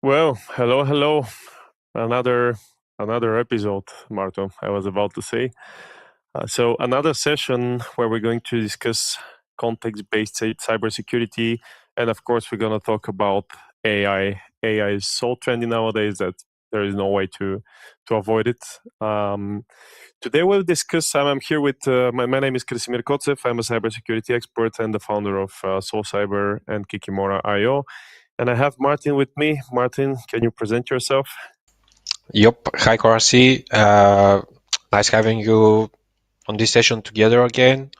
Well, hello. Another another episode, Marto. I was about to say. So another session where we're going to discuss context-based cybersecurity, and of course, we're going to talk about AI. AI is so trendy nowadays that there is no way to avoid it. Today we'll discuss. I'm here with my name is Krasimir Kotsev. I'm a cybersecurity expert and the founder of Soul Cyber and Kikimora.io. And I have Martin with me. Martin, can you present yourself? Yup. Hi, Corsi. Nice having you on this session together again.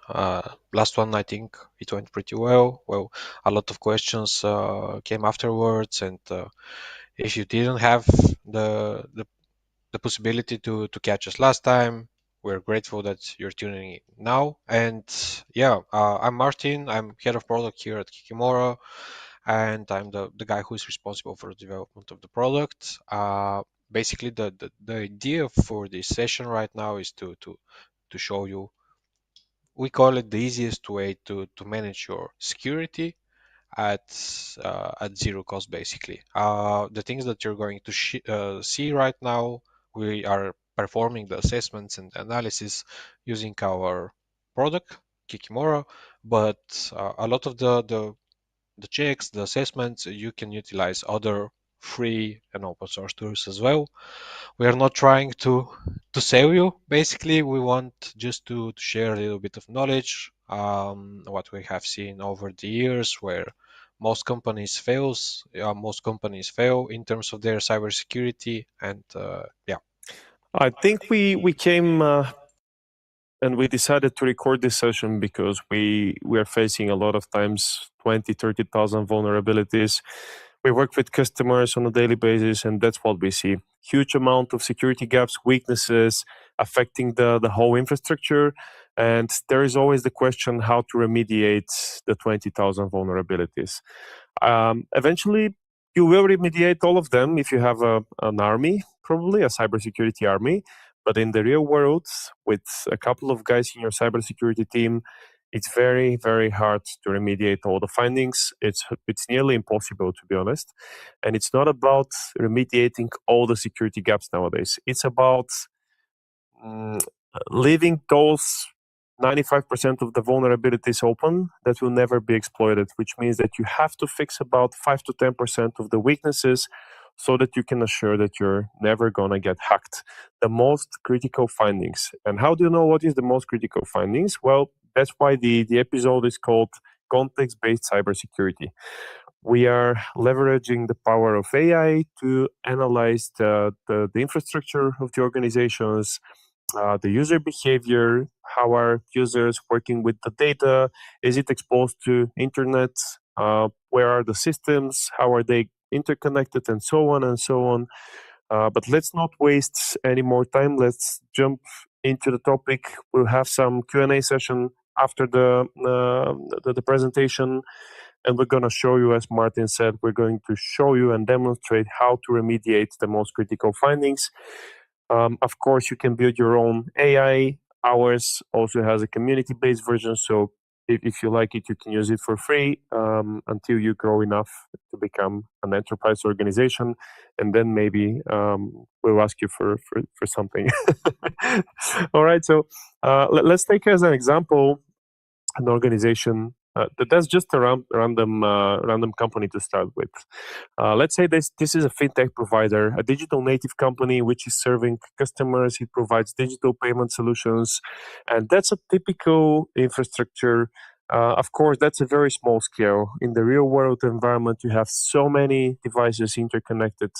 Last one, I think it went pretty well. Well, a lot of questions came afterwards, and if you didn't have the possibility to catch us last time, we're grateful that you're tuning in now. And yeah, I'm Martin. I'm head of product here at Kikimora, and I'm the guy who is responsible for the development of the product. Basically, the idea for this session right now is to show you. We call it the easiest way to manage your security at zero cost, basically. The things that you're going to see right now, we are performing the assessments and analysis using our product, Kikimora, but a lot of the checks, the assessments, you can utilize other free and open source tools as well. We are not trying to sell you. Basically, we want just to share a little bit of knowledge, what we have seen over the years, where most companies fail in terms of their cybersecurity, and yeah. I think we came and we decided to record this session because we are facing a lot of times 20, 30,000 vulnerabilities. We work with customers on a daily basis, and that's what we see. Huge amount of security gaps, weaknesses affecting the whole infrastructure. And there is always the question how to remediate the 20,000 vulnerabilities. Eventually, you will remediate all of them if you have an army, probably a cybersecurity army. But in the real world, with a couple of guys in your cybersecurity team, it's very, very hard to remediate all the findings. It's nearly impossible, to be honest. And it's not about remediating all the security gaps nowadays. It's about mm, leaving those 95% of the vulnerabilities open that will never be exploited, which means that you have to fix about 5 to 10% of the weaknesses so that you can assure that you're never going to get hacked. The most critical findings. And how do you know what is the most critical findings? Well, that's why the episode is called Context Based Cybersecurity. We are leveraging the power of AI to analyze the infrastructure of the organizations, the user behavior, how are users working with the data, is it exposed to internet, where are the systems, how are they interconnected, and so on and so on. But let's not waste any more time. Let's jump into the topic. We'll have some Q&A session after the presentation, and we're going to show you, as Martin said, we're going to show you and demonstrate how to remediate the most critical findings. Of course, you can build your own AI. Ours also has a community-based version, so if you like it, you can use it for free until you grow enough to become an enterprise organization, and then maybe we'll ask you for something. All right, so let's take as an example an organization that's just a random company to start with. Let's say this is a fintech provider, a digital native company which is serving customers. It provides digital payment solutions, and that's a typical infrastructure. Of course, that's a very small scale. In the real world environment, you have so many devices interconnected.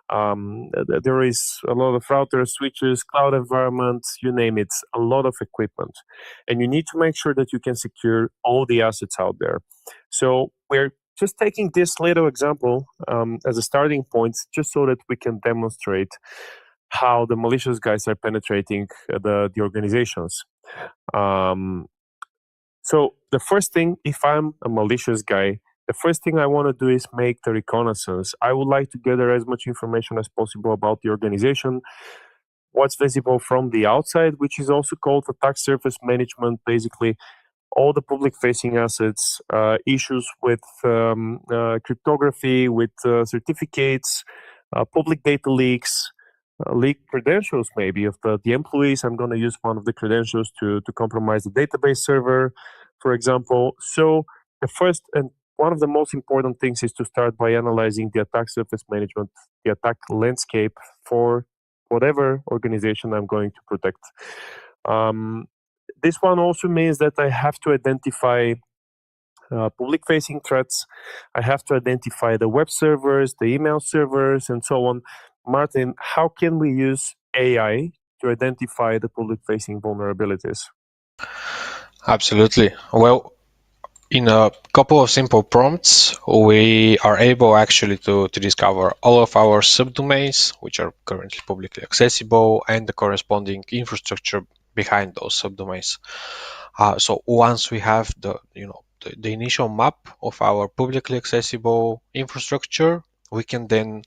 There is a lot of routers, switches, cloud environments, you name it, a lot of equipment. And you need to make sure that you can secure all the assets out there. So we're just taking this little example as a starting point, just so that we can demonstrate how the malicious guys are penetrating the organizations. So the first thing, if I'm a malicious guy, the first thing I want to do is make the reconnaissance. I would like to gather as much information as possible about the organization, what's visible from the outside, which is also called attack surface management. Basically, all the public-facing assets, issues with cryptography, with certificates, public data leaks, leaked credentials maybe of the employees. I'm going to use one of the credentials to compromise the database server, for example. So the first and one of the most important things is to start by analyzing the attack surface management, the attack landscape for whatever organization I'm going to protect. This one also means that I have to identify public-facing threats. I have to identify the web servers, the email servers, and so on. Martin, how can we use AI to identify the public-facing vulnerabilities? Absolutely. Well, in a couple of simple prompts, we are able actually to discover all of our subdomains, which are currently publicly accessible, and the corresponding infrastructure behind those subdomains. So once we have the initial map of our publicly accessible infrastructure, we can then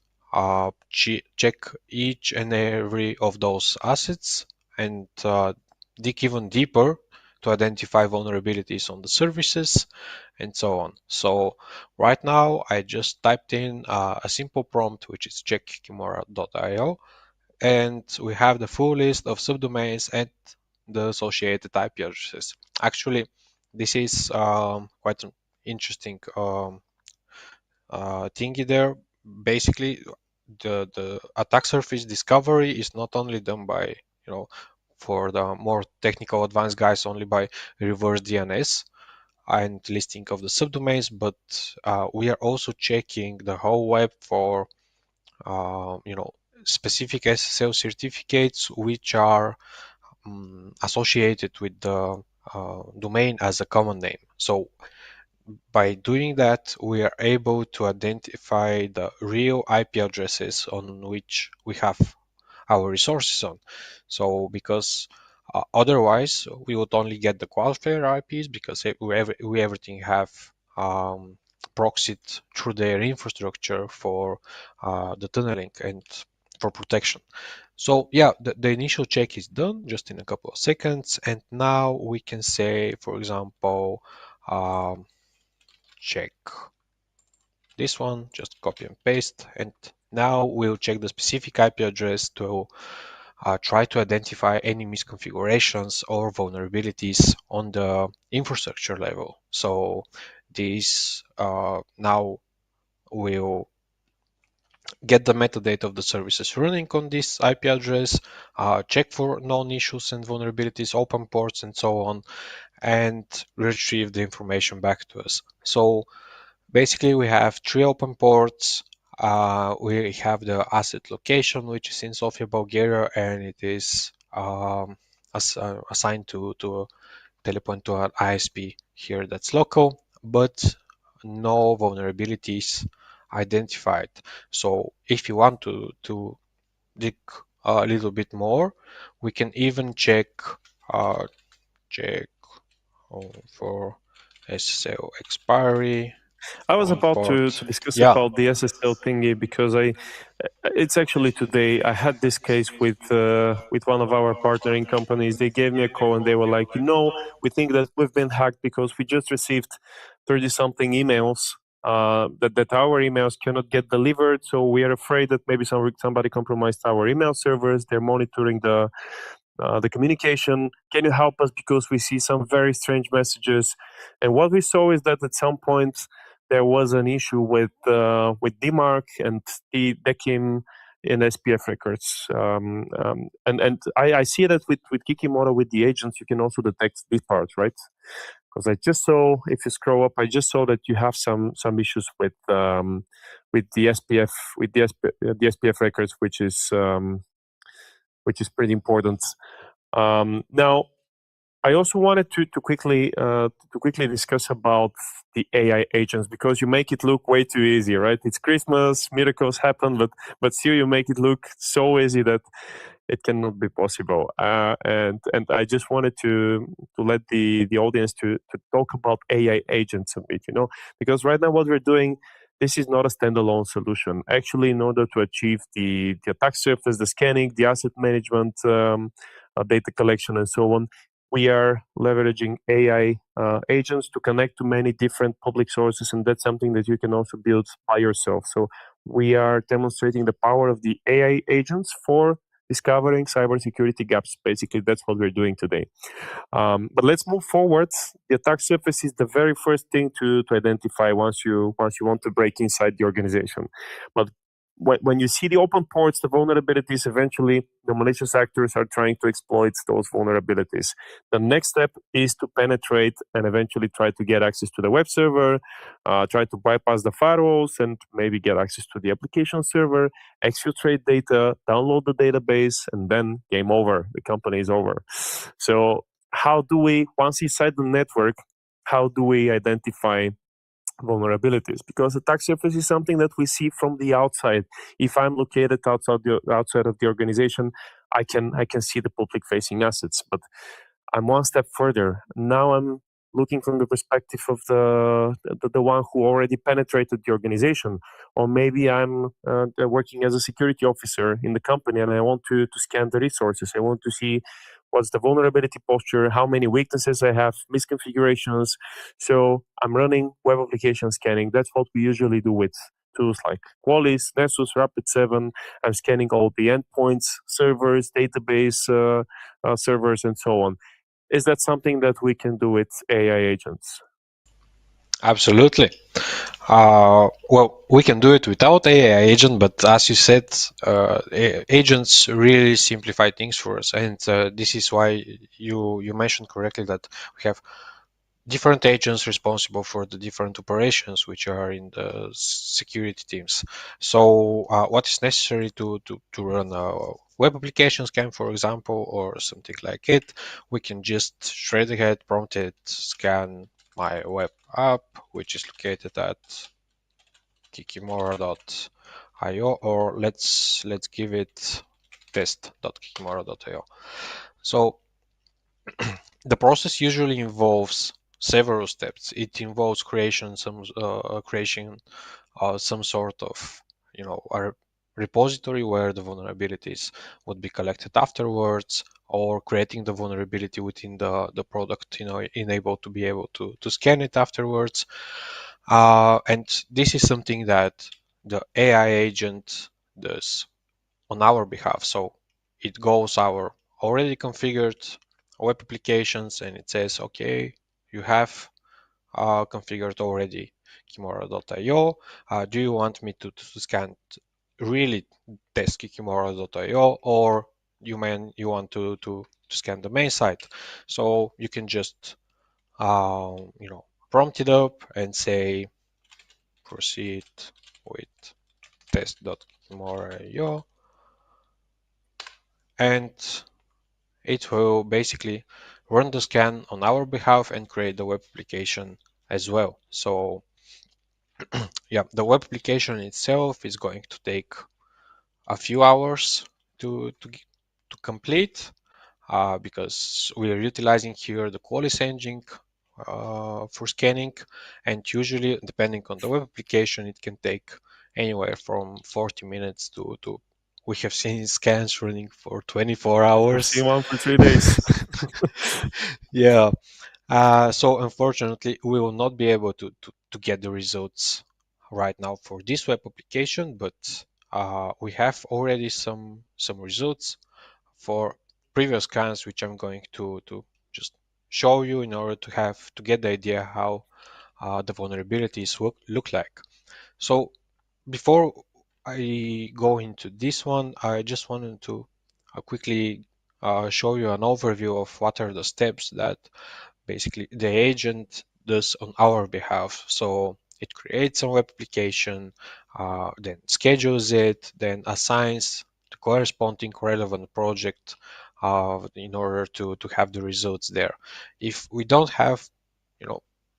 check each and every of those assets and dig even deeper to identify vulnerabilities on the services and so on. So right now I just typed in a simple prompt, which is checkkimora.io, and we have the full list of subdomains and the associated IP addresses. Actually, this is quite an interesting thingy there. Basically, the attack surface discovery is not only done by, for the more technical advanced guys, only by reverse DNS and listing of the subdomains, but we are also checking the whole web for specific SSL certificates which are associated with the domain as a common name. So by doing that, we are able to identify the real IP addresses on which we have our resources on. So because otherwise we would only get the qualifier IPs, because we everything have proxied through their infrastructure for the tunneling and for protection. So yeah, the initial check is done just in a couple of seconds, and now we can say, for example, check this one, just copy and paste, and now we'll check the specific IP address to try to identify any misconfigurations or vulnerabilities on the infrastructure level. So this now will get the metadata of the services running on this IP address, check for known issues and vulnerabilities, open ports, and so on, and retrieve the information back to us. So basically, we have 3 open ports. We have the asset location, which is in Sofia, Bulgaria, and it is assigned to telepoint to an ISP here that's local, but no vulnerabilities identified. So if you want to dig a little bit more, we can even check check for SSL expiry I was on about port. to discuss Yeah. about the SSL thingy because it's actually today I had this case with one of our partnering companies. They gave me a call and they were like, we think that we've been hacked because we just received 30 something emails that our emails cannot get delivered. So we are afraid that maybe somebody compromised our email servers. They're monitoring the communication. Can you help us because we see some very strange messages? And what we saw is that at some point there was an issue with DMARC and the DECIM in SPF records. And I see that with Kikimoto, with the agents, you can also detect this part, right? Because I just saw, if you scroll up, I just saw that you have some issues with the SPF the SPF records, which is pretty important. Now, I also wanted to quickly discuss about the AI agents because you make it look way too easy, right? It's Christmas, miracles happen, but still you make it look so easy that it cannot be possible. And I just wanted to let the audience to talk about AI agents a bit, because right now what we're doing, this is not a standalone solution. Actually, in order to achieve the attack surface, the scanning, the asset management, data collection, and so on, we are leveraging AI agents to connect to many different public sources, and that's something that you can also build by yourself. So we are demonstrating the power of the AI agents for discovering cybersecurity gaps. Basically, that's what we're doing today. But let's move forward. The attack surface is the very first thing to identify once you want to break inside the organization. But when you see the open ports, the vulnerabilities, eventually the malicious actors are trying to exploit those vulnerabilities. The next step is to penetrate and eventually try to get access to the web server, try to bypass the firewalls, and maybe get access to the application server, exfiltrate data, download the database, and then game over. The company is over. So how do we, once inside the network, how do we identify vulnerabilities? Because attack surface is something that we see from the outside. If I'm located outside of the organization, I can see the public facing assets, but I'm one step further. Now I'm looking from the perspective of the one who already penetrated the organization, or maybe I'm working as a security officer in the company and I want to scan the resources. I want to see what's the vulnerability posture, how many weaknesses I have, misconfigurations. So I'm running web application scanning. That's what we usually do with tools like Qualys, Nessus, Rapid7. I'm scanning all the endpoints, servers, database servers, and so on. Is that something that we can do with AI agents? Absolutely. Well, we can do it without AI agent, but as you said, agents really simplify things for us, and this is why you mentioned correctly that we have different agents responsible for the different operations which are in the security teams. So what is necessary to run a web application scan, for example, or something like it, we can just straight ahead prompt it, scan my web app, which is located at kikimora.io, or let's give it test.kikimora.io. So the process usually involves several steps. It involves creation some sort of a repository where the vulnerabilities would be collected afterwards, or creating the vulnerability within the product, enable to be able to scan it afterwards. And this is something that the AI agent does on our behalf. So it goes our already configured web applications and it says, okay, you have configured already Kimura.io. Do you want me to scan really test Kimura.io, or you want to scan the main site? So you can just prompt it up and say proceed with test.kimura.io, and it will basically run the scan on our behalf and create the web application as well. So yeah, the web application itself is going to take a few hours to complete, because we are utilizing here the Qualys engine for scanning, and usually depending on the web application it can take anywhere from 40 minutes to we have seen scans running for 24 I've hours. seen one for 3 days. Yeah. So unfortunately, we will not be able to get the results right now for this web application, but we have already some results for previous scans, which I'm going to just show you in order to get the idea how the vulnerabilities look like. So before I go into this one, I just wanted to quickly show you an overview of what are the steps that basically the agent does on our behalf. So it creates a web application, then schedules it, then assigns the corresponding relevant project in order to have the results there. If we don't have,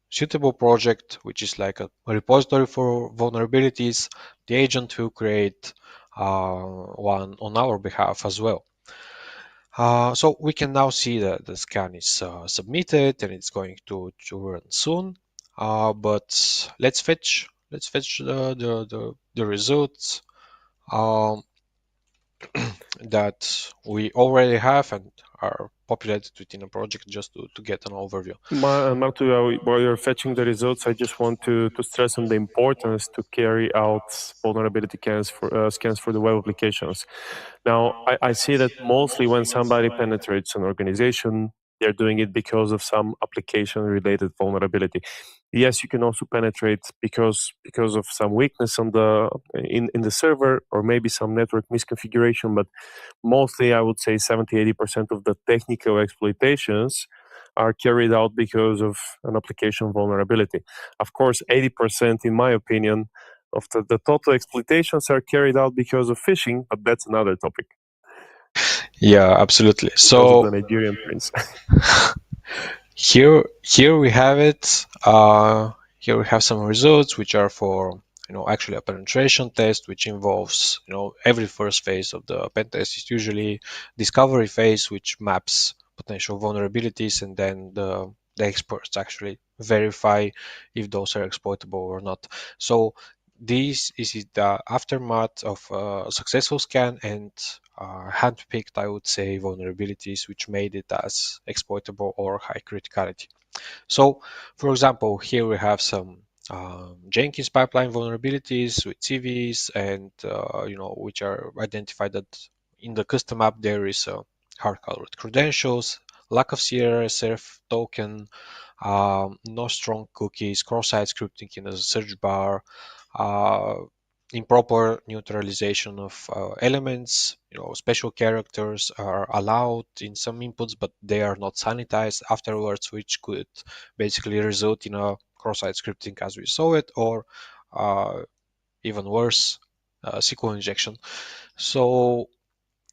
suitable project, which is like a repository for vulnerabilities, the agent will create one on our behalf as well. So we can now see that the scan is submitted and it's going to run soon. But let's fetch the results. Um, that we already have and are populated within a project, just to get an overview. Martu, while you're fetching the results, I just want to stress on the importance to carry out vulnerability scans for the web applications. Now, I see that mostly when somebody penetrates an organization, they're doing it because of some application-related vulnerability. Yes, you can also penetrate because of some weakness on in the server, or maybe some network misconfiguration, but mostly I would say 70-80% of the technical exploitations are carried out because of an application vulnerability. Of course, 80%, in my opinion, of the total exploitations are carried out because of phishing, but that's another topic. Yeah, absolutely. Because of the Nigerian prince. Here we have it. Here we have some results which are for actually a penetration test, which involves every first phase of the pen test is usually discovery phase, which maps potential vulnerabilities, and then the experts actually verify if those are exploitable or not. So this is the aftermath of a successful scan and handpicked, I would say, vulnerabilities which made it as exploitable or high criticality. So, for example, here we have some Jenkins pipeline vulnerabilities with CVs, and which are identified that in the custom app there is hard-coded credentials, lack of CRSF token, no strong cookies, cross-site scripting in the search bar, uh, improper neutralization of elements. Special characters are allowed in some inputs, but they are not sanitized afterwards, which could basically result in a cross-site scripting as we saw it, or even worse, SQL injection. So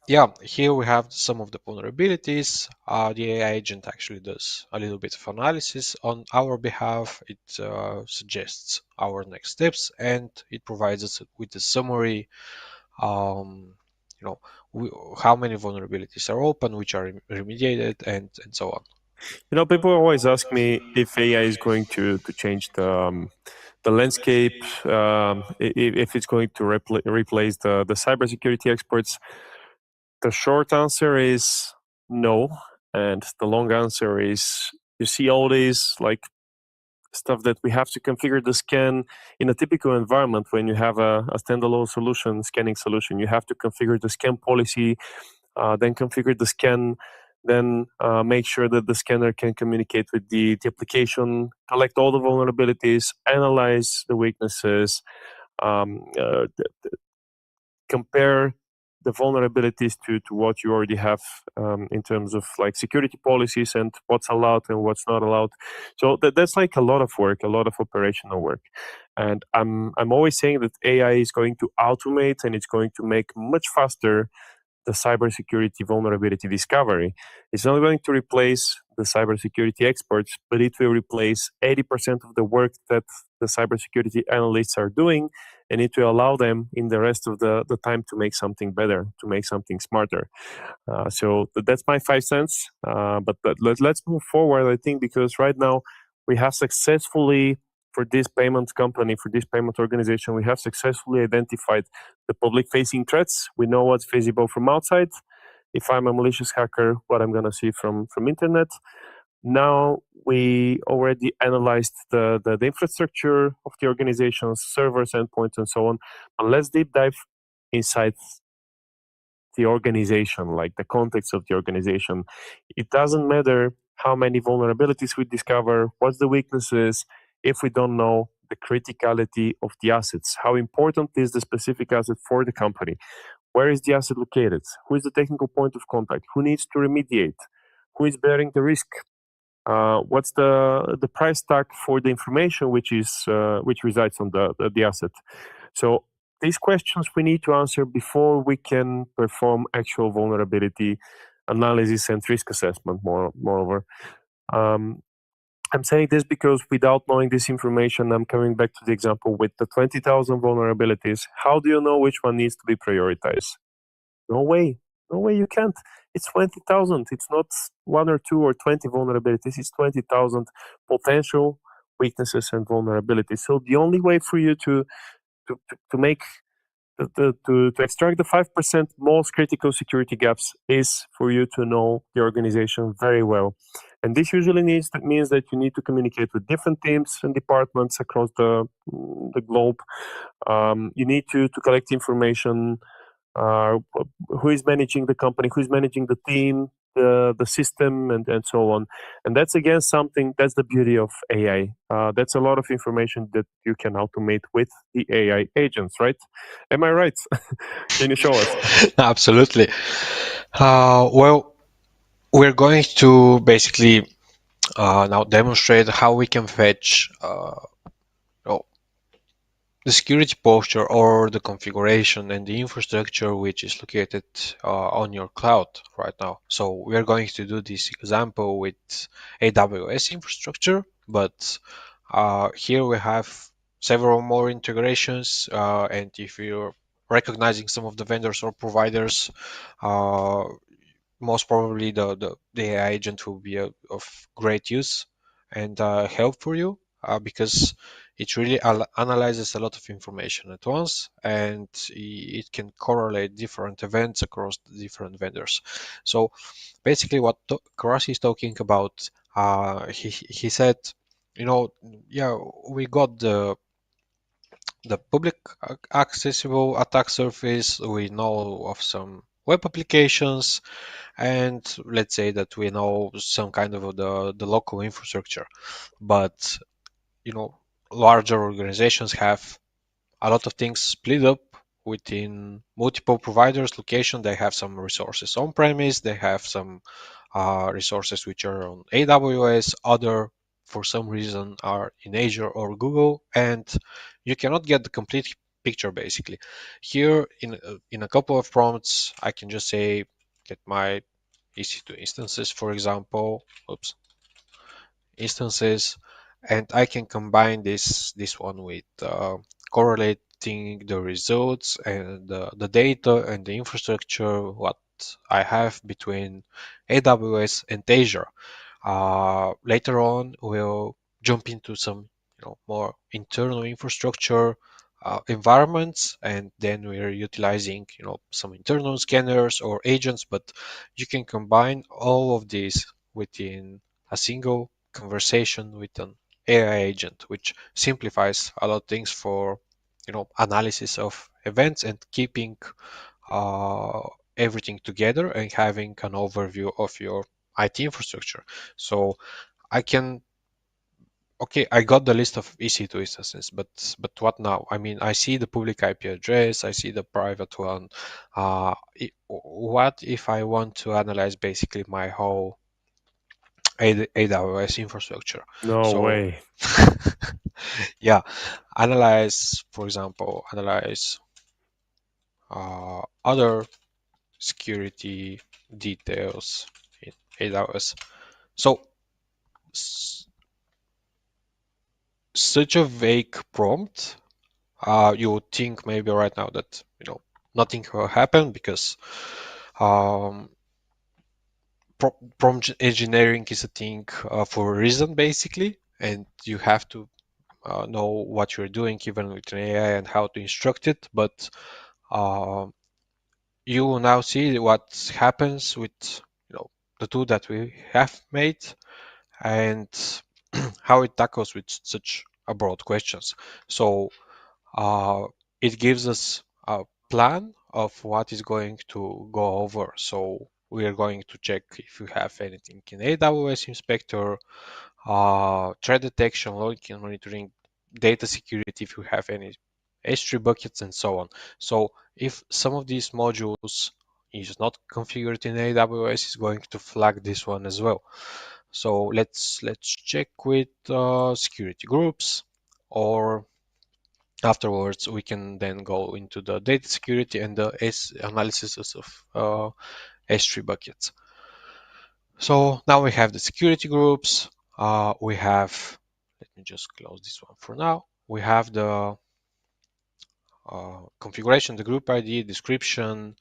yeah, here we have some of the vulnerabilities. The AI agent actually does a little bit of analysis on our behalf. It suggests our next steps, and it provides us with a summary. Um, you know, how many vulnerabilities are open, which are remediated, and so on. People always ask me if AI is going to change the landscape, if it's going to replace the cybersecurity experts. The short answer is no, and the long answer is you see all these like stuff that we have to configure the scan in a typical environment. When you have a standalone scanning solution, you have to configure the scan policy, then configure the scan, then make sure that the scanner can communicate with the application, collect all the vulnerabilities, analyze the weaknesses, um, uh, compare the vulnerabilities to what you already have in terms of like security policies and what's allowed and what's not allowed. So that's like a lot of work, a lot of operational work. And I'm always saying that AI is going to automate and it's going to make much faster the cybersecurity vulnerability discovery. It's not going to replace the cybersecurity experts, but it will replace 80% of the work that the cybersecurity analysts are doing, and it will allow them in the rest of the time to make something better, to make something smarter. So that's my 5 cents. But let's move forward, I think, because right now we have successfully, for this payment company, for this payment organization, we have successfully identified the public facing threats. We know what's visible from outside. If I'm a malicious hacker, what I'm going to see from internet. Now we already analyzed the infrastructure of the organizations, servers, endpoints, and so on. But let's deep dive inside the organization, like the context of the organization. It doesn't matter how many vulnerabilities we discover, what's the weaknesses, if we don't know the criticality of the assets. How important is the specific asset for the company? Where is the asset located? Who is the technical point of contact? Who needs to remediate? Who is bearing the risk? What's the price tag for the information which resides on the asset? So these questions we need to answer before we can perform actual vulnerability analysis and risk assessment. Moreover, I'm saying this because without knowing this information, I'm coming back to the example with the 20,000 vulnerabilities. How do you know which one needs to be prioritized? No way. No way you can't. It's 20,000. It's not one or two or 20 vulnerabilities. It's 20,000 potential weaknesses and vulnerabilities. So the only way for you to make to extract the 5% most critical security gaps is for you to know the organization very well. And this usually means that you need to communicate with different teams and departments across the globe. You need to collect information, uh, who is managing the company, who is managing the team, the system, and so on. And that's again something, that's the beauty of AI. That's a lot of information that you can automate with the AI agents, right? Am I right? Can you show us? Absolutely. Well, we're going to basically now demonstrate how we can fetch oh, the security posture or the configuration and the infrastructure which is located on your cloud right now. So we are going to do this example with AWS infrastructure, but here we have several more integrations, and if you're recognizing some of the vendors or providers, uh, most probably the AI agent will be of great use and help for you, because it really analyzes a lot of information at once, and it can correlate different events across the different vendors. So basically what Karasi is talking about, he said, yeah, we got the public accessible attack surface, we know of some web applications, and let's say that we know some kind of the local infrastructure. But larger organizations have a lot of things split up within multiple providers location. They have some resources on premise, they have some resources which are on AWS, other for some reason are in Azure or Google, and you cannot get the complete picture basically. Here in a couple of prompts I can just say get my EC2 instances, for example. Oops, instances, and I can combine this one with correlating the results and the data and the infrastructure what I have between AWS and Azure. Later on, we'll jump into some more internal infrastructure environments, and then we're utilizing some internal scanners or agents, but you can combine all of these within a single conversation with an AI agent, which simplifies a lot of things for analysis of events and keeping uh, everything together and having an overview of your IT infrastructure. So I can, okay, I got the list of EC2 instances, but what now? I mean, I see the public IP address, I see the private one. What if I want to analyze basically my whole AWS infrastructure? No So way. yeah, analyze, for example, analyze other security details in AWS. So such a vague prompt, you would think maybe right now that nothing will happen because um, prompt engineering is a thing for a reason basically, and you have to know what you're doing even with an AI and how to instruct it. But uh, you will now see what happens with the tool that we have made and how it tackles with such a broad questions. So it gives us a plan of what is going to go over. So we are going to check if you have anything in AWS Inspector, threat detection, logging and monitoring, data security, if you have any S3 buckets, and so on. So if some of these modules is not configured in AWS, it's going to flag this one as well. So let's check with security groups, or afterwards we can then go into the data security and the analysis of S3 buckets. So now we have the security groups. We have, let me just close this one for now. We have the configuration, the group ID, description,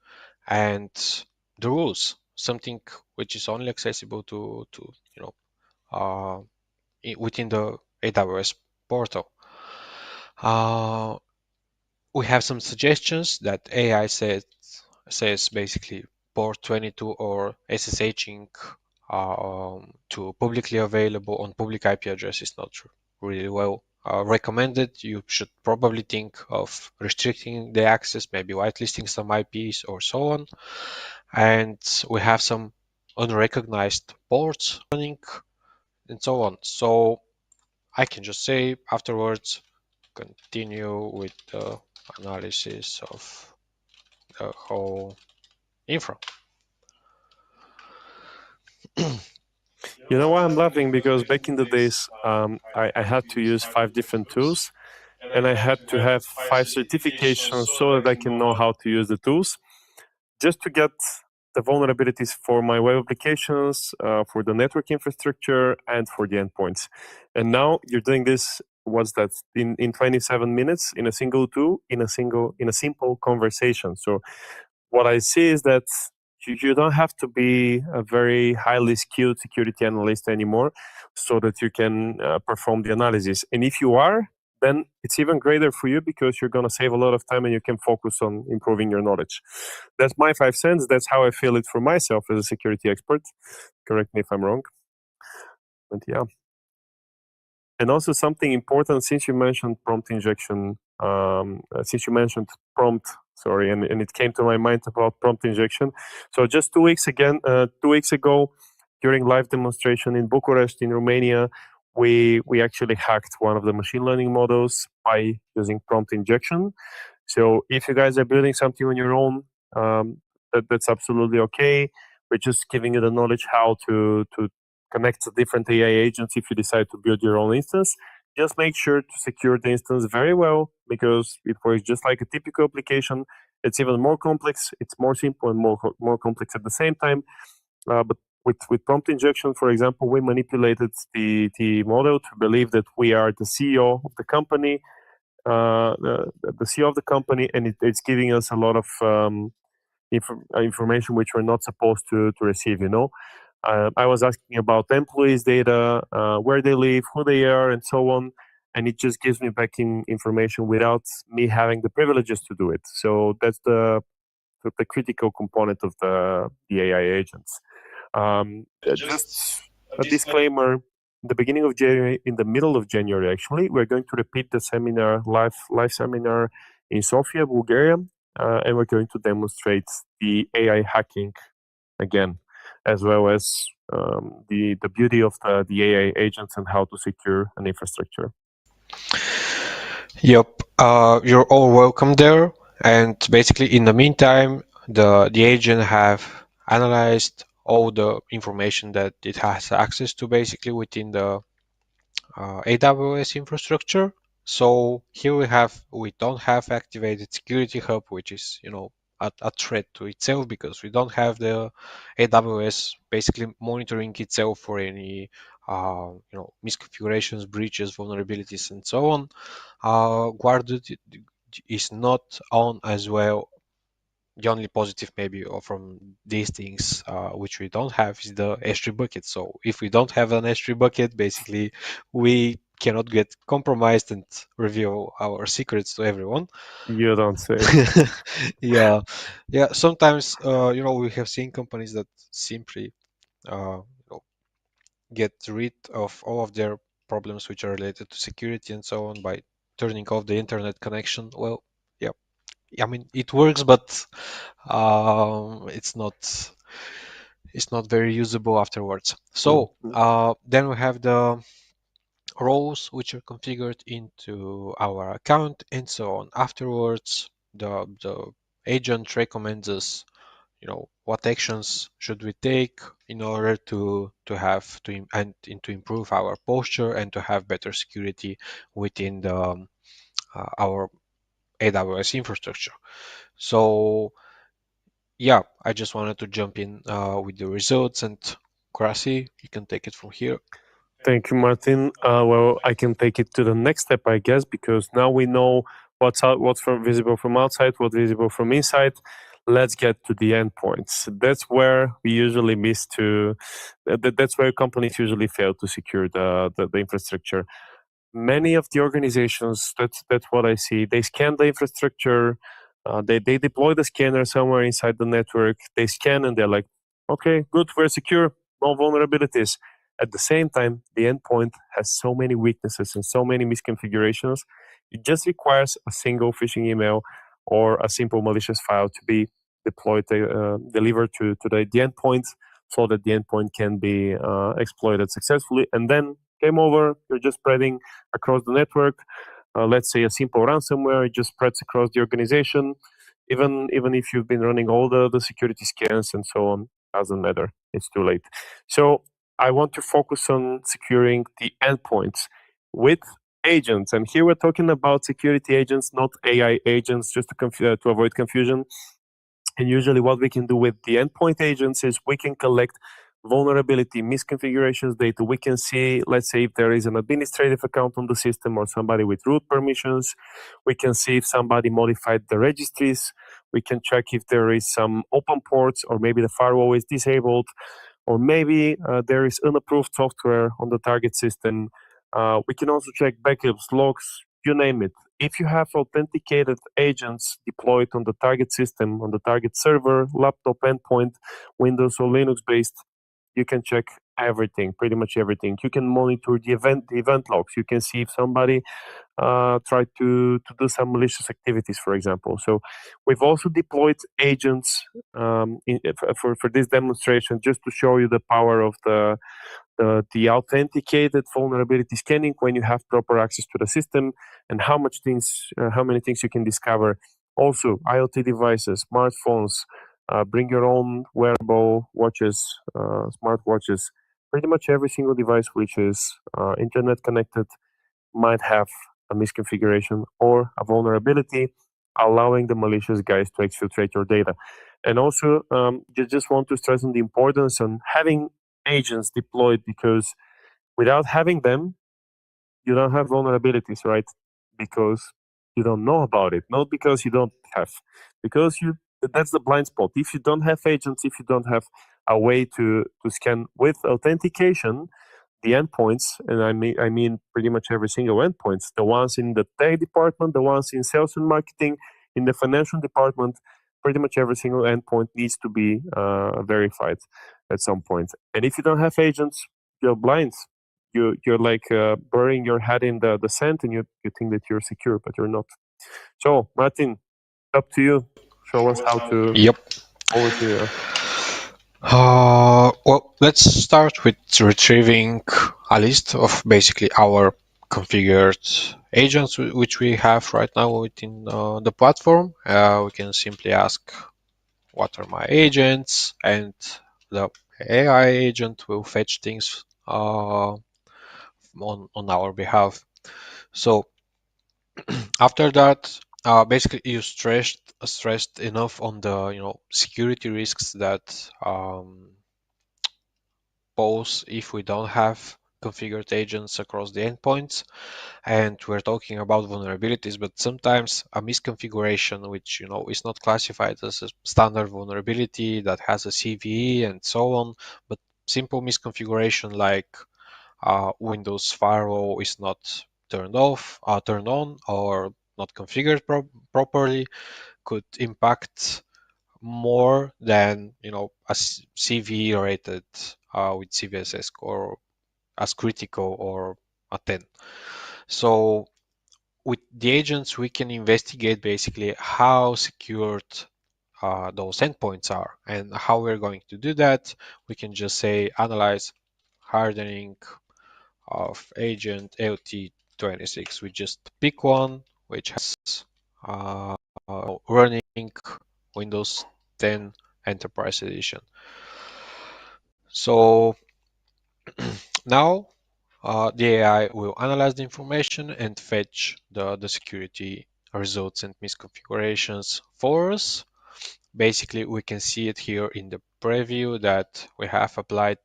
and the rules. Something which is only accessible to uh, within the AWS portal. we have some suggestions that AI says basically port 22 or SSHing to publicly available on public IP address is not really well recommended. You should probably think of restricting the access, maybe whitelisting some IPs or so on. And we have some unrecognized ports running and so on. So I can just say afterwards, continue with the analysis of the whole infra. You know why I'm laughing? Because back in the days, I had to use 5 different tools, and I had to have 5 certifications so that I can know how to use the tools, just to get the vulnerabilities for my web applications, for the network infrastructure, and for the endpoints. And now you're doing this. What's that? In 27 minutes in a single tool, in a simple conversation. So what I see is that you don't have to be a very highly skilled security analyst anymore so that you can perform the analysis. And if you are, then it's even greater for you because you're going to save a lot of time and you can focus on improving your knowledge. That's my 5 cents. That's how I feel it for myself as a security expert. Correct me if I'm wrong. But yeah. And also something important, since you mentioned prompt injection, since you mentioned prompt, sorry, and it came to my mind about prompt injection. So just 2 weeks 2 weeks ago, during live demonstration in Bucharest, in Romania, we actually hacked one of the machine learning models by using prompt injection. So if you guys are building something on your own, that's absolutely okay. We're just giving you the knowledge how to connect to different AI agents if you decide to build your own instance. Just make sure to secure the instance very well because it works just like a typical application. It's even more complex. It's more simple and more complex at the same time. But with prompt injection, for example, we manipulated the model to believe that we are the CEO of the company, the CEO of the company, and it's giving us a lot of information which we're not supposed to receive. I was asking about employees' data, where they live, who they are, and so on, and it just gives me back information without me having the privileges to do it. So that's the critical component of the AI agents. Just a disclaimer: in the beginning of January, in the middle of January, actually, we're going to repeat the seminar, live seminar in Sofia, Bulgaria, and we're going to demonstrate the AI hacking again, as well as the beauty of the AI agents and how to secure an infrastructure. Yep, you're all welcome there. And basically, in the meantime, the agent have analyzed all the information that it has access to basically within the AWS infrastructure. So here we don't have activated security hub, which is a threat to itself because we don't have the AWS basically monitoring itself for any misconfigurations, breaches, vulnerabilities, and so on. Guarded is not on as well. The only positive maybe from these things which we don't have is the S3 bucket. So if we don't have an S3 bucket, basically we cannot get compromised and reveal our secrets to everyone. You don't say. Yeah, yeah. Sometimes we have seen companies that simply get rid of all of their problems which are related to security and so on by turning off the internet connection. Well, yeah, I mean it works, but it's not very usable afterwards. So then we have the roles which are configured into our account and so on. Afterwards, the agent recommends us, what actions should we take in order to to improve our posture and to have better security within our AWS infrastructure. So yeah, I just wanted to jump in with the results, and Krasi, you can take it from here. Thank you, Martin. Well, I can take it to the next step, I guess, because now we know what's visible from outside, what's visible from inside. Let's get to the endpoints. That's where we usually miss to. That's where companies usually fail to secure the infrastructure. many of the organizations, that's what I see. They scan the infrastructure, they deploy the scanner somewhere inside the network. They scan and they're like, okay, good, we're secure, no vulnerabilities. At the same time, the endpoint has so many weaknesses and so many misconfigurations. It just requires a single phishing email or a simple malicious file to be deployed, delivered to the endpoint, so that the endpoint can be exploited successfully. And then game over. You're just spreading across the network. Let's say a simple ransomware, it just spreads across the organization. Even if you've been running all the security scans and so on, doesn't matter. It's too late. So I want to focus on securing the endpoints with agents. And here we're talking about security agents, not AI agents, just to avoid confusion. And usually, what we can do with the endpoint agents is we can collect vulnerability misconfigurations data. We can see, let's say, if there is an administrative account on the system or somebody with root permissions. We can see if somebody modified the registries. We can check if there is some open ports, or maybe the firewall is disabled, or maybe there is unapproved software on the target system. We can also check backups, logs, you name it. If you have authenticated agents deployed on the target system, on the target server, laptop, endpoint, Windows or Linux based, you can check everything, pretty much everything. You can monitor the event logs. You can see if somebody tried to do some malicious activities, for example. So we've also deployed agents for this demonstration, just to show you the power of the authenticated vulnerability scanning when you have proper access to the system, and how many things you can discover. Also, IoT devices, smartphones, bring your own wearable watches, smart watches. Pretty much every single device which is internet connected might have a misconfiguration or a vulnerability, allowing the malicious guys to exfiltrate your data. And also, you just want to stress on the importance on having agents deployed, because without having them, you don't have vulnerabilities, right? Because you don't know about it, not because you don't have, because you that's the blind spot. If you don't have agents, if you don't have a way to scan with authentication the endpoints, and I mean pretty much every single endpoints, the ones in the tech department, the ones in sales and marketing, in the financial department, pretty much every single endpoint needs to be verified at some point. And if you don't have agents, you're blind. You're like burying your head in the sand, and you think that you're secure, but you're not. So Martin, up to you. Show us how to Yep. over to you. Well, let's start with retrieving a list of basically our configured agents which we have right now within the platform. We can simply ask, what are my agents? And the AI agent will fetch things on our behalf. So after that, basically you stressed enough on the security risks that pose if we don't have configured agents across the endpoints. And we're talking about vulnerabilities, but sometimes a misconfiguration which is not classified as a standard vulnerability that has a CVE and so on, but simple misconfiguration like Windows firewall is not turned on, or not configured properly, could impact more than a CV rated with CVSS score as critical or a 10. So with the agents, we can investigate basically how secured those endpoints are. And how we're going to do that, we can just say analyze hardening of agent LT26. We just pick one which has running Windows 10 Enterprise Edition. So now the AI will analyze the information and fetch the security results and misconfigurations for us. Basically, we can see it here in the preview that we have applied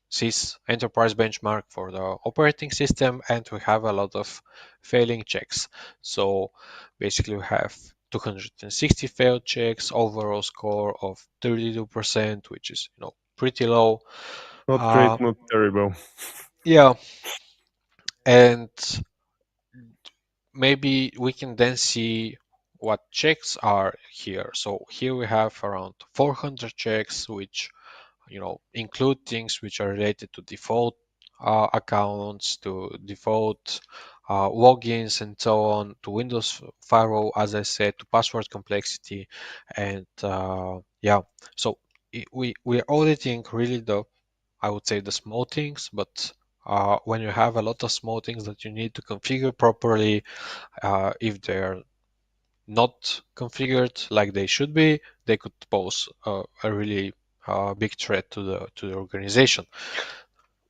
SYS enterprise benchmark for the operating system, and we have a lot of failing checks. So basically we have 260 failed checks, overall score of 32%, which is pretty low. Not great, not terrible. Yeah, And maybe we can then see what checks are here. So here we have around 400 checks, which include things which are related to default accounts, to default logins, and so on, to Windows firewall, as I said, to password complexity, and yeah. So we're auditing really I would say the small things, but when you have a lot of small things that you need to configure properly, if they're not configured like they should be, they could pose a really big threat to the organization.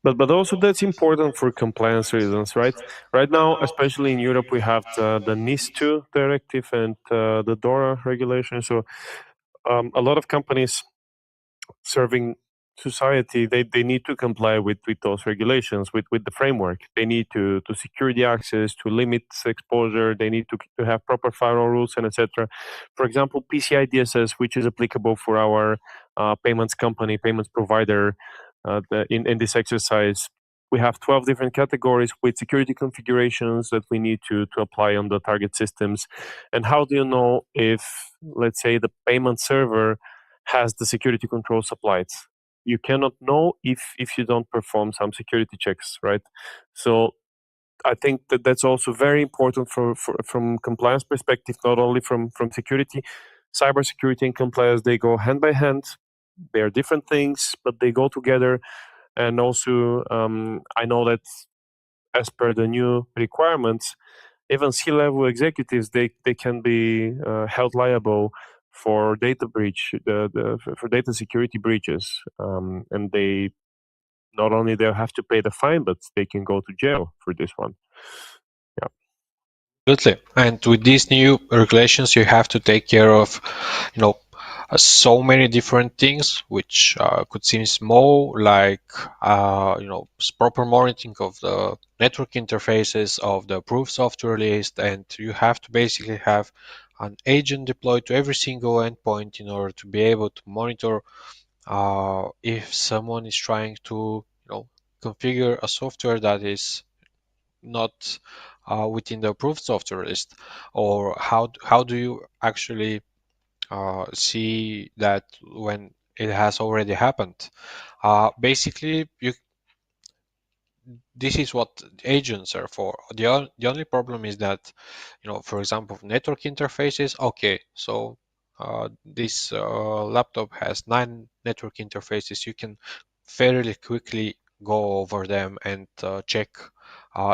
But also that's important for compliance reasons, right? Right now, especially in Europe, we have the NIS2 directive and the DORA regulation. So a lot of companies serving society, they need to comply with those regulations, with the framework. They need to secure the access, to limit exposure. They need to have proper firewall rules, and etc. For example, PCI DSS, which is applicable for our payments company, payments provider. In this exercise, we have 12 different categories with security configurations that we need to apply on the target systems. And how do you know if, let's say, the payment server has the security controls applied? You cannot know if you don't perform some security checks, right? So I think that's also very important from compliance perspective, not only from security. Cybersecurity and compliance, they go hand by hand. They are different things, but they go together. And also, I know that as per the new requirements, even C-level executives, they can be held liable for data breach, for data security breaches, and they not only they'll have to pay the fine, but they can go to jail for this one. Yeah. Absolutely. And with these new regulations, you have to take care of, so many different things, which could seem small, like, proper monitoring of the network interfaces of the approved software list. And you have to basically have an agent deployed to every single endpoint in order to be able to monitor if someone is trying to, configure a software that is not within the approved software list, or how do you actually see that when it has already happened? Basically, this is what agents are for. The only problem is that, for example, network interfaces. Okay, so this laptop has 9 network interfaces. You can fairly quickly go over them and check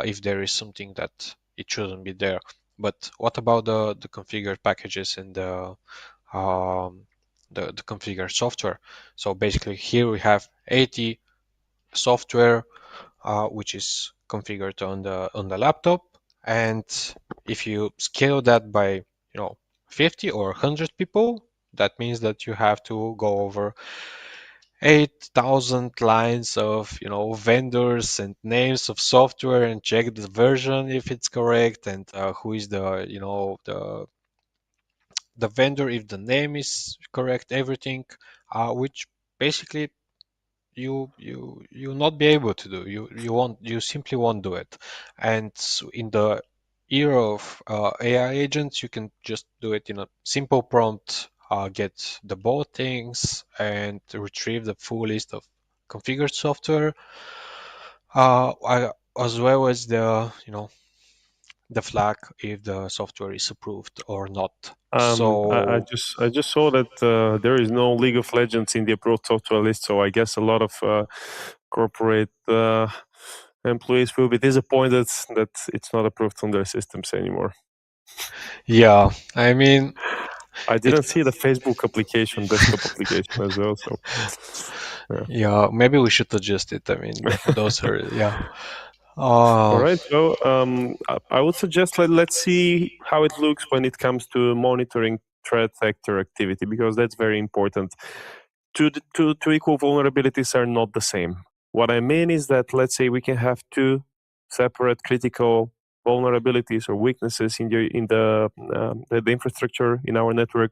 if there is something that it shouldn't be there. But what about the configured packages and um, the configured software? So basically, here we have 80 software which is configured on the laptop, and if you scale that by 50 or 100 people, that means that you have to go over 8,000 lines of vendors and names of software and check the version if it's correct, and who is the vendor, if the name is correct, everything, which basically you not be able to do. You simply won't do it. And in the era of AI agents, you can just do it in a simple prompt, get the both things, and retrieve the full list of configured software, as well as the flag if the software is approved or not. So I just saw that there is no League of Legends in the approved software list, so I guess a lot of corporate employees will be disappointed that it's not approved on their systems anymore. yeah, I mean, I it didn't see the Facebook application, desktop application as well. So yeah. yeah, maybe we should adjust it. I mean, those are, yeah. All Uh, right. Well, I would suggest let's see how it looks when it comes to monitoring threat actor activity, because that's very important. Two equal vulnerabilities are not the same. What I mean is that let's say we can have two separate critical vulnerabilities or weaknesses in the infrastructure in our network.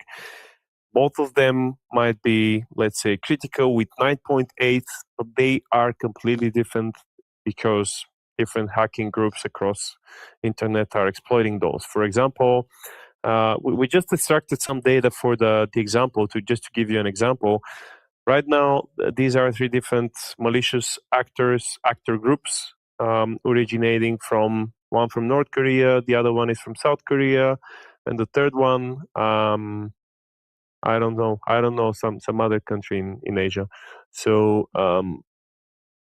Both of them might be, let's say, critical with 9.8, but they are completely different because different hacking groups across internet are exploiting those. For example, we just extracted some data for the example to just to give you an example. Right now, these are three different malicious actor groups, originating from one from North Korea, the other one is from South Korea, and the third one, I don't know some other country in Asia. So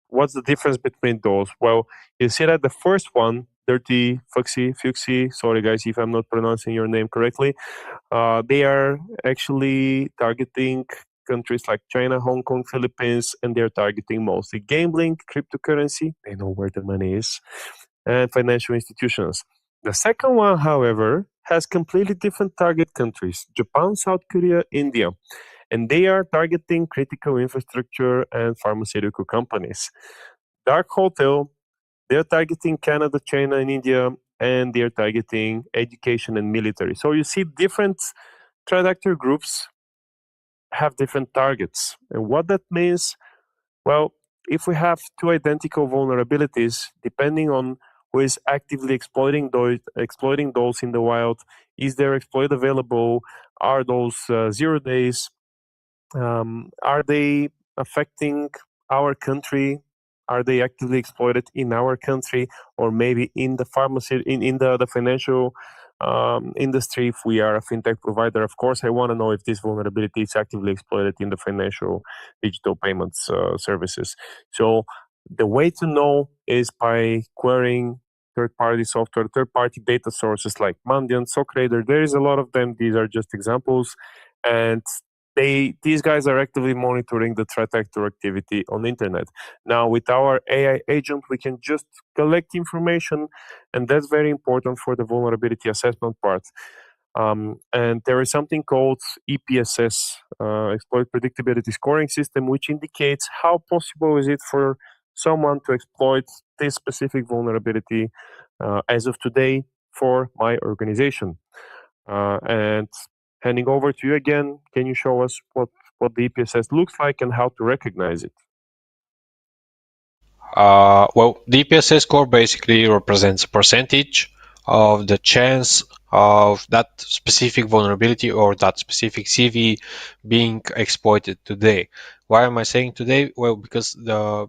what's the difference between those? Well, you see that the first one, Dirty Fuxi, sorry guys if I'm not pronouncing your name correctly, they are actually targeting countries like China, Hong Kong, Philippines, and they're targeting mostly gambling, cryptocurrency. They know where the money is, and financial institutions. The second one, however, has completely different target countries: Japan, South Korea, India, and they are targeting critical infrastructure and pharmaceutical companies. Dark Hotel, they're targeting Canada, China, and India, and they're targeting education and military. So you see different threat actor groups have different targets. And what that means, well, if we have two identical vulnerabilities, depending on who is actively exploiting those in the wild, is their exploit available? Are those 0 days? Are they affecting our country? Are they actively exploited in our country, or maybe in the pharmacy, in the financial industry? If we are a fintech provider, of course, I want to know if this vulnerability is actively exploited in the financial digital payments services. So the way to know is by querying third-party software, third-party data sources like Mandiant, Socrator. There is a lot of them. These are just examples, and these guys are actively monitoring the threat actor activity on the internet. Now, with our AI agent, we can just collect information, and that's very important for the vulnerability assessment part. And there is something called EPSS, Exploit Predictability Scoring System, which indicates how possible is it for someone to exploit this specific vulnerability as of today for my organization. And handing over to you again, can you show us what the EPSS looks like and how to recognize it? Well, the EPSS score basically represents a percentage of the chance of that specific vulnerability or that specific CV being exploited today. Why am I saying today? Well, because the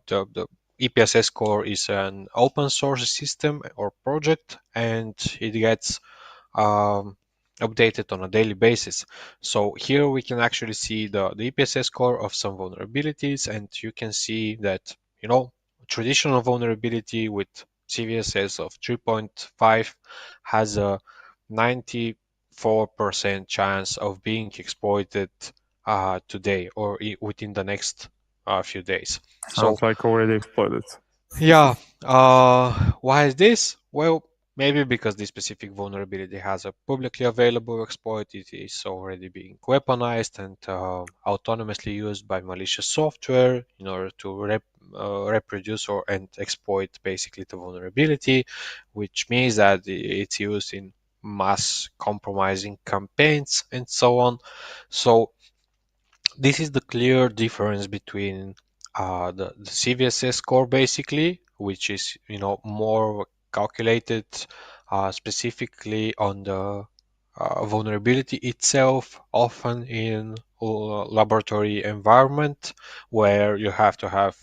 EPSS score is an open source system or project, and it gets um, updated on a daily basis. So here we can actually see the EPSS score of some vulnerabilities, and you can see that, traditional vulnerability with CVSS of 3.5 has a 94% chance of being exploited today or within the next few days. So Sounds like already exploited. yeah, why is this? Well, maybe because this specific vulnerability has a publicly available exploit, it is already being weaponized and autonomously used by malicious software in order to reproduce or and exploit basically the vulnerability, which means that it's used in mass compromising campaigns and so on. So this is the clear difference between the CVSS score basically, which is more calculated specifically on the vulnerability itself, often in laboratory environment where you have to have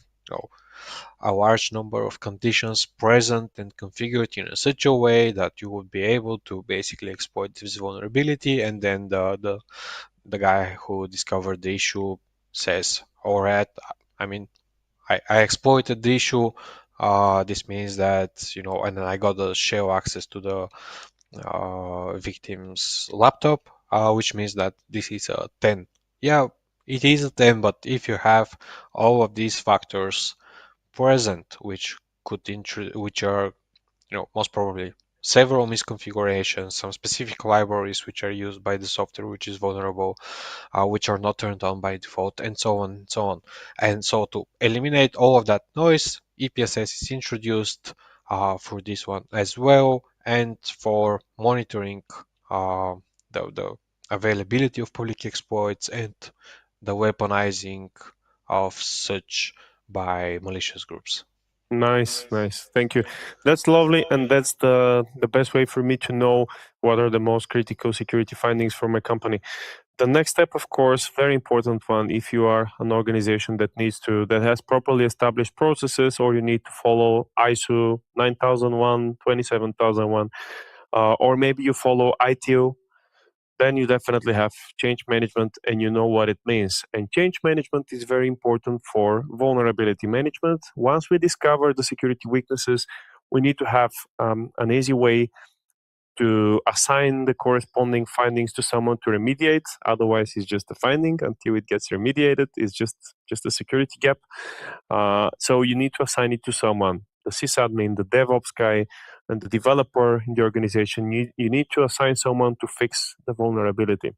a large number of conditions present and configured in such a way that you would be able to basically exploit this vulnerability, and then the guy who discovered the issue says, all right, I mean, I exploited the issue. This means that, and then I got the shell access to the victim's laptop, which means that this is a 10. Yeah, it is a 10, but if you have all of these factors present, which are, most probably several misconfigurations, some specific libraries which are used by the software which is vulnerable, which are not turned on by default, and so on and so on. And so to eliminate all of that noise, EPSS is introduced for this one as well, and for monitoring uh, the availability of public exploits and the weaponizing of such by malicious groups. Nice, nice. Thank you. That's lovely, and that's the best way for me to know what are the most critical security findings for my company. The next step, of course, very important one. If you are an organization that has properly established processes, or you need to follow ISO 9001, 27001, or maybe you follow ITIL, then you definitely have change management and you know what it means. And change management is very important for vulnerability management. Once we discover the security weaknesses, we need to have an easy way to assign the corresponding findings to someone to remediate. Otherwise, it's just a finding until it gets remediated. It's just a security gap. So you need to assign it to someone. The sysadmin, the DevOps guy, and the developer in the organization. You need to assign someone to fix the vulnerability.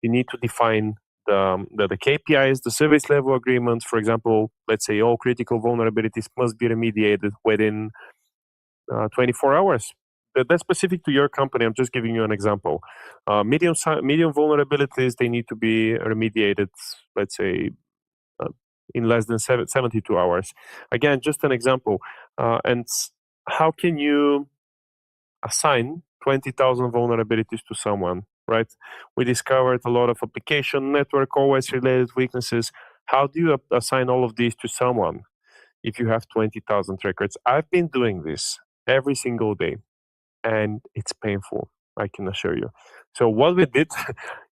You need to define the KPIs, the service level agreements. For example, let's say all critical vulnerabilities must be remediated within 24 hours. That's specific to your company. I'm just giving you an example. Medium vulnerabilities, they need to be remediated, let's say, uh, in less than 72 hours. Again, just an example. And how can you assign 20,000 vulnerabilities to someone, right? We discovered a lot of application, network, OS related weaknesses. How do you assign all of these to someone if you have 20,000 records? I've been doing this every single day, and it's painful, I can assure you. So what we did,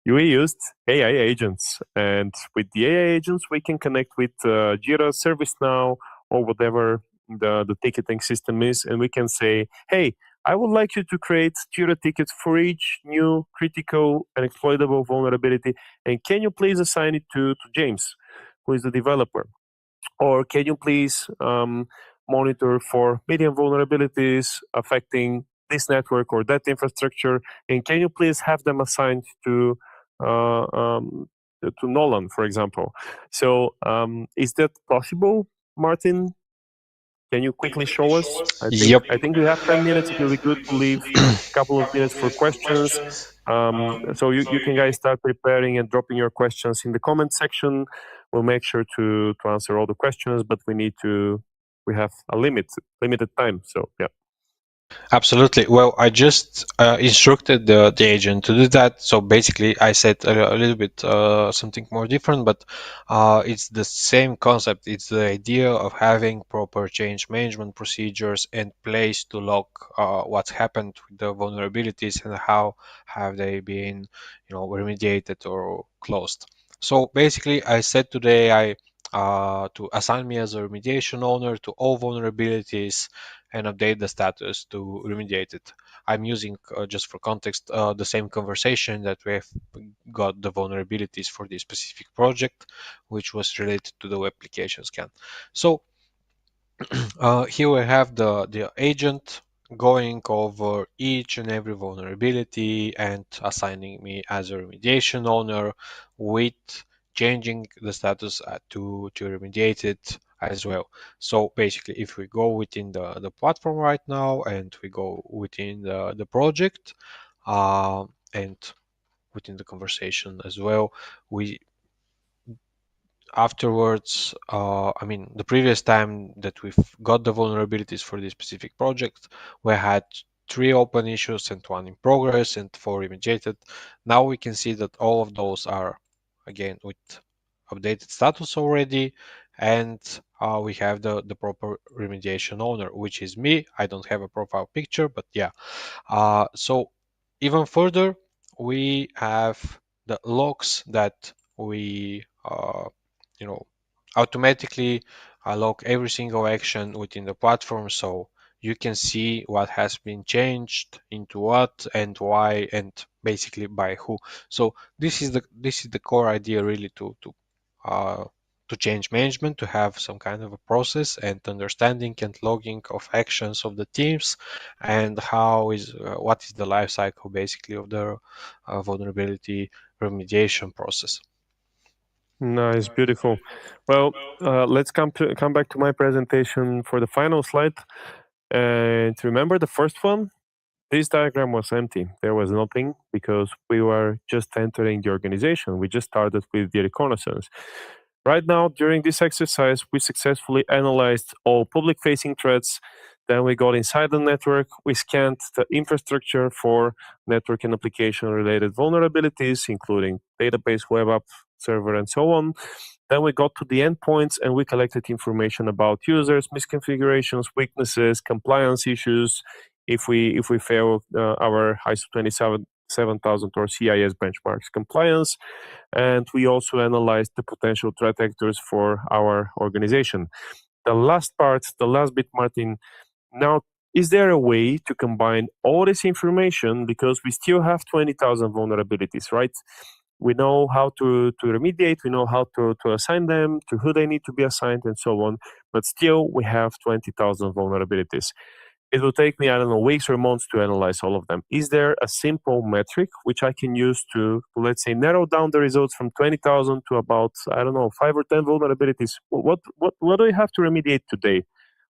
we used AI agents, and with the AI agents, we can connect with Jira, ServiceNow, or whatever the ticketing system is, and we can say, hey, I would like you to create Jira tickets for each new critical and exploitable vulnerability, and can you please assign it to James, who is the developer? Or can you please monitor for medium vulnerabilities affecting this network or that infrastructure? And can you please have them assigned uh, um, to Nolan, for example? So is that possible, Martin? Can you quickly show us? Yep. I think we have 10 minutes. It will be good to leave a couple of minutes for questions. So you can guys start preparing and dropping your questions in the comment section. We'll make sure to answer all the questions, but we have a limited time. So yeah. Absolutely. Well, I just instructed the agent to do that. So basically, I said a little bit something more different, but it's the same concept. It's the idea of having proper change management procedures and place to log what's happened with the vulnerabilities and how have they been, remediated or closed. So basically, I said to the AI to assign me as a remediation owner to all vulnerabilities and update the status to remediate it. I'm using, just for context, the same conversation that we have got the vulnerabilities for this specific project, which was related to the web application scan. So here we have the agent going over each and every vulnerability and assigning me as a remediation owner with changing the status to remediate it as well. So basically, if we go within the platform right now and we go within the project and within the conversation as well, we afterwards, I mean, the previous time that we've got the vulnerabilities for this specific project, we had 3 open issues and 1 in progress and 4 remediated. Now we can see that all of those are, again, with updated status already, and we have the proper remediation owner, which is me. I don't have a profile picture, but yeah. So even further, we have the logs that we you know automatically log every single action within the platform, so you can see what has been changed into what and why and basically by who. So this is the core idea, really, uh, to change management, to have some kind of a process and understanding and logging of actions of the teams, and what is the life cycle basically of the vulnerability remediation process. Nice, beautiful. Well, let's come back to my presentation for the final slide. And remember the first one? This diagram was empty. There was nothing because we were just entering the organization. We just started with the reconnaissance. Right now, during this exercise, we successfully analyzed all public-facing threats. Then we got inside the network. We scanned the infrastructure for network and application-related vulnerabilities, including database, web app, server, and so on. Then we got to the endpoints and we collected information about users, misconfigurations, weaknesses, compliance issues. If we fail our ISO 27000 or CIS benchmarks compliance, and we also analyzed the potential threat actors for our organization. The last part, the last bit, Martin. Now, is there a way to combine all this information, because we still have 20,000 vulnerabilities, right? We know how to remediate, we know how to assign them, to who they need to be assigned, and so on. But still, we have 20,000 vulnerabilities. It will take me, I don't know, weeks or months to analyze all of them. Is there a simple metric which I can use to let's say, narrow down the results from 20,000 to about, I don't know, 5 or 10 vulnerabilities? What do I have to remediate today?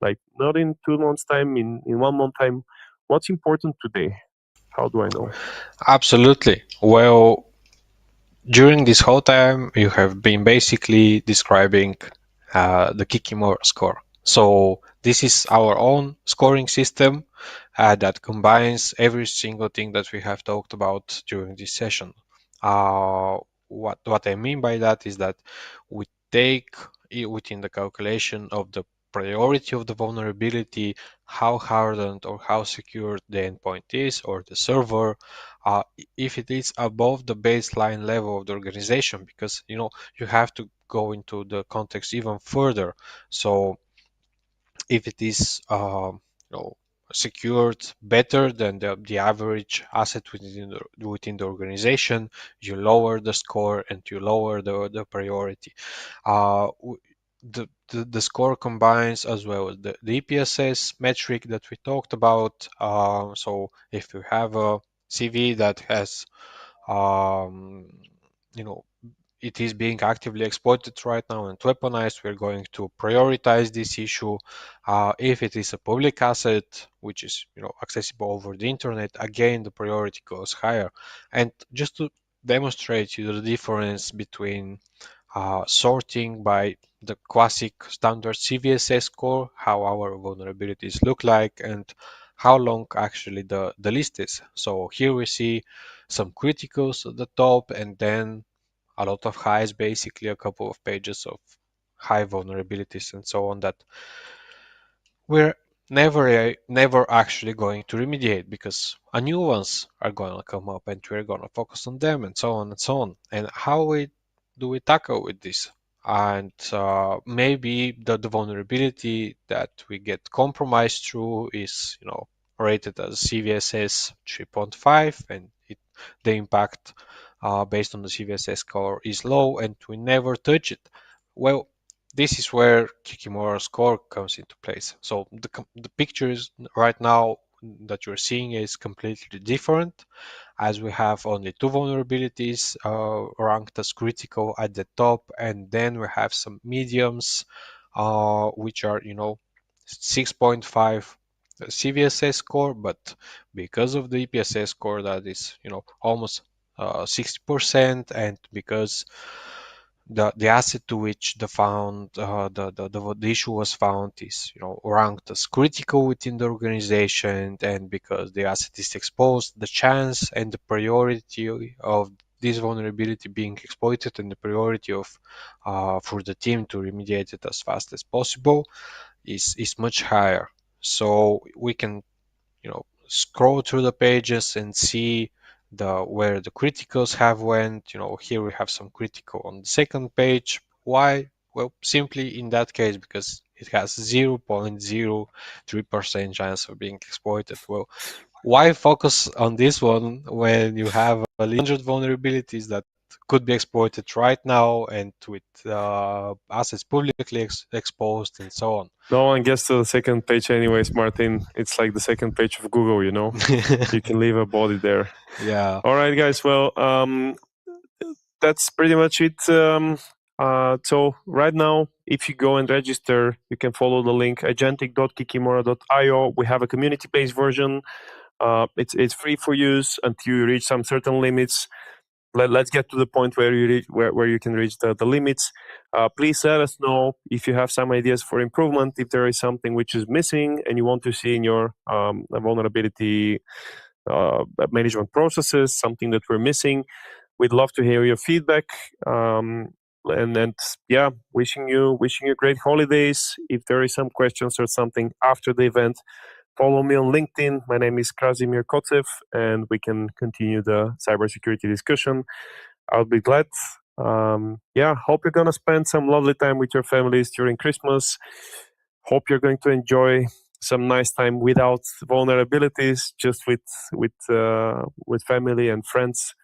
Like, not in 2 months' time, in 1 month time. What's important today? How do I know? Absolutely. Well, during this whole time, you have been basically describing the Kikimora score. So this is our own scoring system that combines every single thing that we have talked about during this session. What I mean by that is that we take within the calculation of the priority of the vulnerability, how hardened or how secure the endpoint is, or the server, if it is above the baseline level of the organization, because you have to go into the context even further. So if it is secured better than the average asset within the organization, you lower the score and you lower the priority. The score combines as well as the EPSS metric that we talked about. So if you have a CV that has um, you know it is being actively exploited right now and weaponized, we're going to prioritize this issue. If it is a public asset, which is accessible over the internet, again the priority goes higher. And just to demonstrate you the difference between sorting by the classic standard CVSS score, how our vulnerabilities look like, and how long actually the list is. So here we see some criticals at the top, and then a lot of highs, basically a couple of pages of high vulnerabilities and so on, that we're never actually going to remediate, because a new ones are going to come up and we're going to focus on them, and so on and so on. And how do we tackle with this? And maybe the vulnerability that we get compromised through is rated as CVSS 3.5, and the impact based on the CVSS score is low, and we never touch it. Well, this is where Kikimora's score comes into place. So the pictures right now that you're seeing is completely different, as we have only 2 vulnerabilities ranked as critical at the top, and then we have some mediums which are 6.5 CVSS score, but because of the EPSS score that is almost 60%, and because the asset to which the issue was found is ranked as critical within the organization, and because the asset is exposed, the chance and the priority of this vulnerability being exploited and the priority of for the team to remediate it as fast as possible is much higher. So we can scroll through the pages and see where the criticals have went. Here we have some critical on the second page. Why? Well, simply in that case because it has 0.03% chance of being exploited. Well, why focus on this one when you have 100 vulnerabilities that could be exploited right now, and with assets publicly exposed and so on? No one gets to the second page anyways, Martin. It's like the second page of Google, You can leave a body there. Yeah. All right, guys. Well, that's pretty much it. So right now, if you go and register, you can follow the link agentic.kikimora.io. We have a community-based version. It's free for use until you reach some certain limits. let's get to the point where you reach, where you can reach the limits. Please let us know if you have some ideas for improvement, if there is something which is missing and you want to see in your vulnerability management processes, something that we're missing. We'd love to hear your feedback. And yeah, wishing you great holidays. If there is some questions or something after the event, follow me on LinkedIn. My name is Krasimir Kotsev, and we can continue the cybersecurity discussion. I'll be glad. Yeah, hope you're gonna spend some lovely time with your families during Christmas. Hope you're going to enjoy some nice time without vulnerabilities, just with family and friends.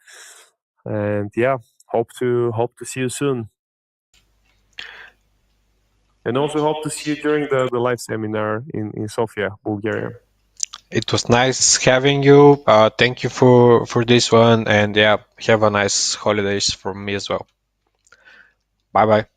And yeah, hope to see you soon. And also hope to see you during the live seminar in Sofia, Bulgaria. It was nice having you. Thank you for this one, and yeah, have a nice holidays from me as well. Bye bye.